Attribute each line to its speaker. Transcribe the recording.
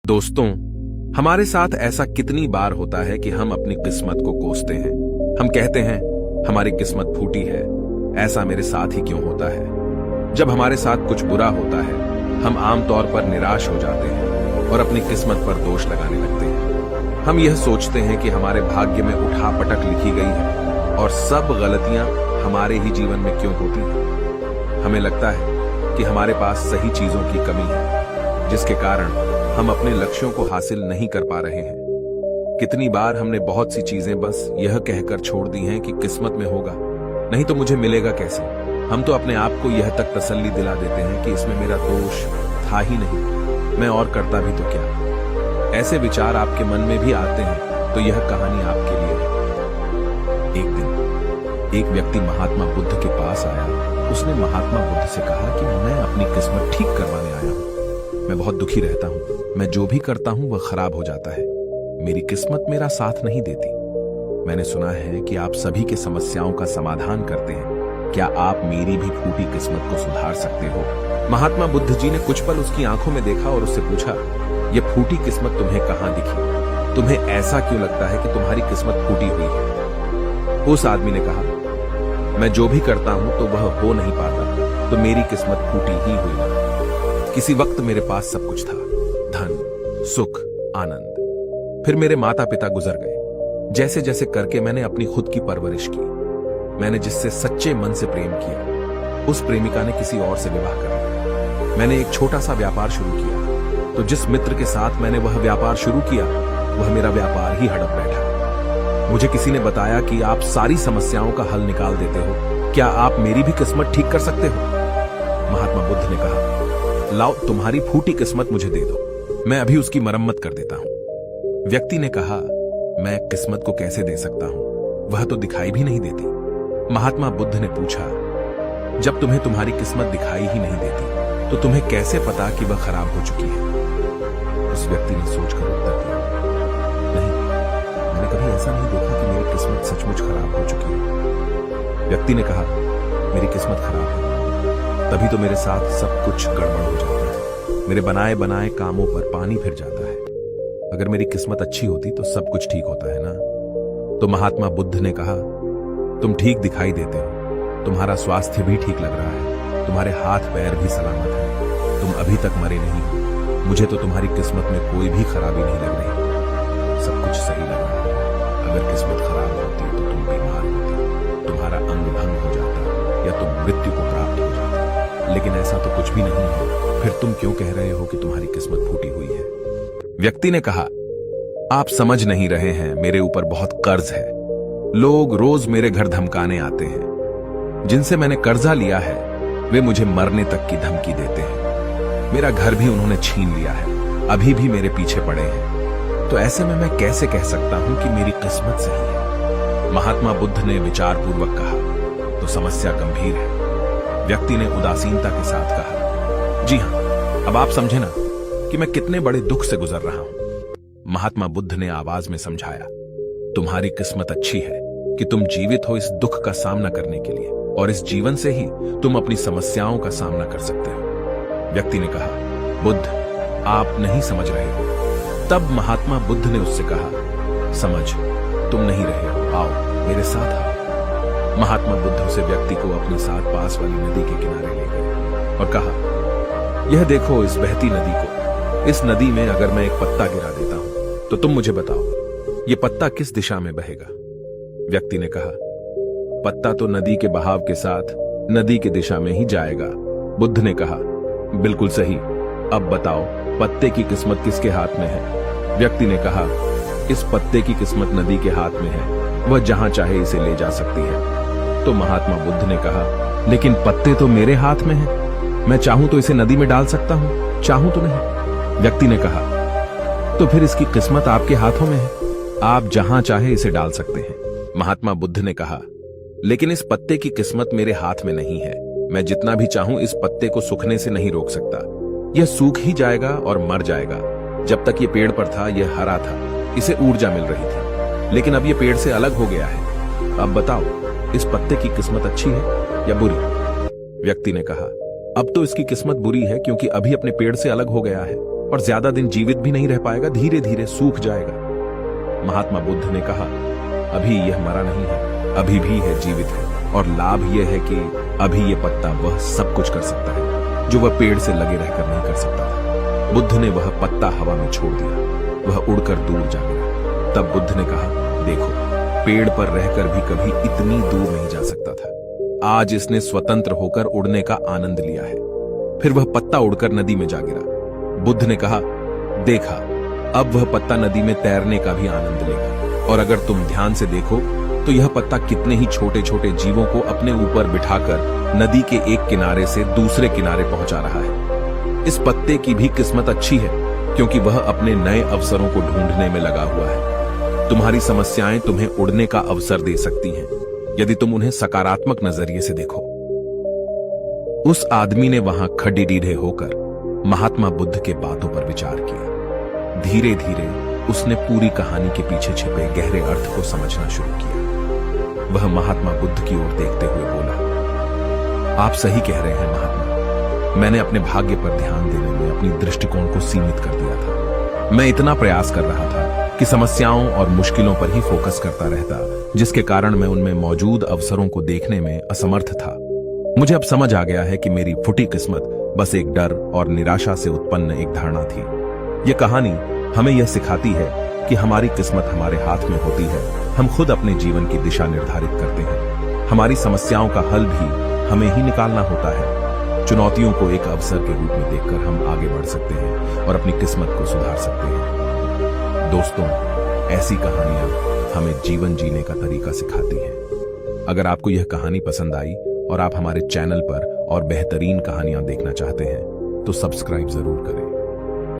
Speaker 1: दोस्तों, हमारे साथ ऐसा कितनी बार होता है कि हम अपनी किस्मत को कोसते हैं। हम कहते हैं हमारी किस्मत फूटी है, ऐसा मेरे साथ ही क्यों होता है। जब हमारे साथ कुछ बुरा होता है हम आमतौर पर निराश हो जाते हैं और अपनी किस्मत पर दोष लगाने लगते हैं। हम यह सोचते हैं कि हमारे भाग्य में उठापटक लिखी गई है और सब गलतियां हमारे ही जीवन में क्यों होती हैं। हमें लगता है कि हमारे पास सही चीजों की कमी है, जिसके कारण हम अपने लक्ष्यों को हासिल नहीं कर पा रहे हैं। कितनी बार हमने बहुत सी चीजें बस यह कहकर छोड़ दी हैं कि किस्मत में होगा, नहीं तो मुझे मिलेगा कैसे। हम तो अपने आप को यह तक तसल्ली दिला देते हैं कि इसमें मेरा दोष था ही नहीं, मैं और करता भी तो क्या। ऐसे विचार आपके मन में भी आते हैं तो यह कहानी आपके लिए है। एक दिन एक व्यक्ति महात्मा बुद्ध के पास आया। उसने महात्मा बुद्ध से कहा कि मैं अपनी किस्मत ठीक करवाने आया हूं। मैं बहुत दुखी रहता हूं, मैं जो भी करता हूं वह खराब हो जाता है। मेरी किस्मत मेरा साथ नहीं देती। मैंने सुना है कि आप सभी के समस्याओं का समाधान करते हैं। क्या आप मेरी भी फूटी किस्मत को सुधार सकते हो? महात्मा बुद्ध जी ने कुछ पल उसकी आंखों में देखा और उससे पूछा, यह फूटी किस्मत तुम्हें कहां दिखी? तुम्हें ऐसा क्यों लगता है कि तुम्हारी किस्मत फूटी हुई है? उस आदमी ने कहा, मैं जो भी करता हूं तो वह हो नहीं पाता, तो मेरी किस्मत फूटी ही हुई है। किसी वक्त मेरे पास सब कुछ था, धन, सुख, आनंद। फिर मेरे माता पिता गुजर गए। जैसे जैसे करके मैंने अपनी खुद की परवरिश की। मैंने जिससे सच्चे मन से प्रेम किया, उस प्रेमिका ने किसी और से विवाह कर लिया। मैंने एक छोटा सा व्यापार शुरू किया, तो जिस मित्र के साथ मैंने वह व्यापार शुरू किया वह मेरा व्यापार ही हड़प बैठा। मुझे किसी ने बताया कि आप सारी समस्याओं का हल निकाल देते हो, क्या आप मेरी भी किस्मत ठीक कर सकते हो? महात्मा बुद्ध ने कहा, लाओ तुम्हारी फूटी किस्मत मुझे दे दो, मैं अभी उसकी मरम्मत कर देता हूं। व्यक्ति ने कहा, मैं किस्मत को कैसे दे सकता हूं, वह तो दिखाई भी नहीं देती। महात्मा बुद्ध ने पूछा, जब तुम्हें तुम्हारी किस्मत दिखाई ही नहीं देती तो तुम्हें कैसे पता कि वह खराब हो चुकी है? उस व्यक्ति ने सोचकर उत्तर दिया, नहीं, मैंने कभी ऐसा नहीं देखा कि मेरी किस्मत सचमुच खराब हो चुकी है। व्यक्ति ने कहा, मेरी किस्मत खराब है, तभी तो मेरे साथ सब कुछ गड़बड़ हो जाता है। मेरे बनाए बनाए कामों पर पानी फिर जाता है। अगर मेरी किस्मत अच्छी होती तो सब कुछ ठीक होता है ना। तो महात्मा बुद्ध ने कहा, तुम ठीक दिखाई देते हो, तुम्हारा स्वास्थ्य भी ठीक लग रहा है, तुम्हारे हाथ पैर भी सलामत है, तुम अभी तक मरे नहीं हो। मुझे तो तुम्हारी किस्मत में कोई भी खराबी नहीं लग रही, सब कुछ सही लग रहा है। अगर किस्मत खराब होती तो तुम बीमार होती, तुम्हारा अंग भंग हो जाता या तुम मृत्यु को प्राप्त हो जाता। लेकिन ऐसा तो कुछ भी नहीं है, फिर तुम क्यों कह रहे हो कि तुम्हारी किस्मत फूटी हुई है? व्यक्ति ने कहा, आप समझ नहीं रहे हैं, मेरे ऊपर बहुत कर्ज है। लोग रोज मेरे घर धमकाने आते हैं। जिनसे मैंने कर्जा लिया है वे मुझे मरने तक की धमकी देते हैं। मेरा घर भी उन्होंने छीन लिया है, अभी भी मेरे पीछे पड़े हैं। तो ऐसे में मैं कैसे कह सकता हूं कि मेरी किस्मत सही है? महात्मा बुद्ध ने विचारपूर्वक कहा, तो समस्या गंभीर है। व्यक्ति ने उदासीनता के साथ कहा, जी हां, अब आप समझे ना कि मैं कितने बड़े दुख से गुजर रहा हूं। महात्मा बुद्ध ने आवाज में समझाया, तुम्हारी किस्मत अच्छी है कि तुम जीवित हो इस दुख का सामना करने के लिए, और इस जीवन से ही तुम अपनी समस्याओं का सामना कर सकते हो। व्यक्ति ने कहा, बुद्ध, आप नहीं समझ रहे हो। तब महात्मा बुद्ध ने उससे कहा, समझ तुम नहीं रहे हो, आओ मेरे साथ आओ। महात्मा बुद्ध उसे व्यक्ति को अपने साथ पास वाली नदी के किनारे ले गए और कहा, यह देखो इस बहती नदी को। इस नदी में अगर मैं एक पत्ता गिरा देता हूं तो तुम मुझे बताओ, यह पत्ता किस दिशा में बहेगा? व्यक्ति ने कहा, पत्ता तो नदी के बहाव के साथ नदी की दिशा में ही जाएगा। बुद्ध ने कहा, बिल्कुल सही, अब बताओ पत्ते की किस्मत किसके हाथ में है? व्यक्ति ने कहा, इस पत्ते की किस्मत नदी के हाथ में है, वह जहां चाहे इसे ले जा सकती है। तो महात्मा बुद्ध ने कहा, लेकिन पत्ते तो मेरे हाथ में हैं, मैं चाहूं तो इसे नदी में डाल सकता हूं, चाहूं तो नहीं। व्यक्ति ने कहा, तो फिर इसकी किस्मत आपके हाथों में है, आप जहां चाहे इसे डाल सकते हैं। महात्मा बुद्ध ने कहा, लेकिन इस पत्ते की किस्मत मेरे हाथ में नहीं है, मैं जितना भी चाहूं इस पत्ते को सूखने से नहीं रोक सकता। यह सूख ही जाएगा और मर जाएगा। जब तक ये पेड़ पर था यह हरा था, इसे ऊर्जा मिल रही थी, लेकिन अब यह पेड़ से अलग हो गया है। अब बताओ इस पत्ते की किस्मत अच्छी है या बुरी? व्यक्ति ने कहा, अब तो इसकी किस्मत बुरी है क्योंकि अभी अपने पेड़ से अलग हो गया है और ज्यादा दिन जीवित भी नहीं रह पाएगा, धीरे धीरे सूख जाएगा। महात्मा बुद्ध ने कहा, अभी यह मरा नहीं है, अभी भी है, जीवित है, और लाभ यह है कि अभी यह पत्ता वह सब कुछ कर सकता है जो वह पेड़ से लगे रहकर नहीं कर सकता था। बुद्ध ने वह पत्ता हवा में छोड़ दिया, वह उड़कर दूर जा गिरा। तब बुद्ध ने कहा, देखो, पेड़ पर रहकर भी कभी इतनी दूर नहीं जा सकता था, आज इसने स्वतंत्र होकर उड़ने का आनंद लिया है। फिर वह पत्ता उड़कर नदी में जा गिरा। बुद्ध ने कहा, देखा, अब वह पत्ता नदी में तैरने का भी आनंद लेगा, और अगर तुम ध्यान से देखो तो यह पत्ता कितने ही छोटे छोटे जीवों को अपने ऊपर बिठाकर नदी के एक किनारे से दूसरे किनारे पहुंचा रहा है। इस पत्ते की भी किस्मत अच्छी है, क्योंकि वह अपने नए अवसरों को ढूंढने में लगा हुआ है। तुम्हारी समस्याएं तुम्हें उड़ने का अवसर दे सकती हैं, यदि तुम उन्हें सकारात्मक नजरिए से देखो। उस आदमी ने वहां खड़े होकर महात्मा बुद्ध के बातों पर विचार किया। धीरे धीरे उसने पूरी कहानी के पीछे छिपे गहरे अर्थ को समझना शुरू किया। वह महात्मा बुद्ध की ओर देखते हुए बोला, आप सही कह रहे हैं महात्मा, मैंने अपने भाग्य पर ध्यान देने में अपनी दृष्टिकोण को सीमित कर दिया था। मैं इतना प्रयास कर रहा था कि समस्याओं और मुश्किलों पर ही फोकस करता रहता, जिसके कारण मैं उनमें मौजूद अवसरों को देखने में असमर्थ था। मुझे अब समझ आ गया है कि मेरी फूटी किस्मत बस एक डर और निराशा से उत्पन्न एक धारणा थी। यह कहानी हमें यह सिखाती है कि हमारी किस्मत हमारे हाथ में होती है, हम खुद अपने जीवन की दिशा निर्धारित करते हैं। हमारी समस्याओं का हल भी हमें ही निकालना होता है। चुनौतियों को एक अवसर के रूप में देखकर हम आगे बढ़ सकते हैं और अपनी किस्मत को सुधार सकते हैं। दोस्तों, ऐसी कहानियां हमें जीवन जीने का तरीका सिखाती हैं। अगर आपको यह कहानी पसंद आई और आप हमारे चैनल पर और बेहतरीन कहानियां देखना चाहते हैं तो सब्सक्राइब जरूर करें।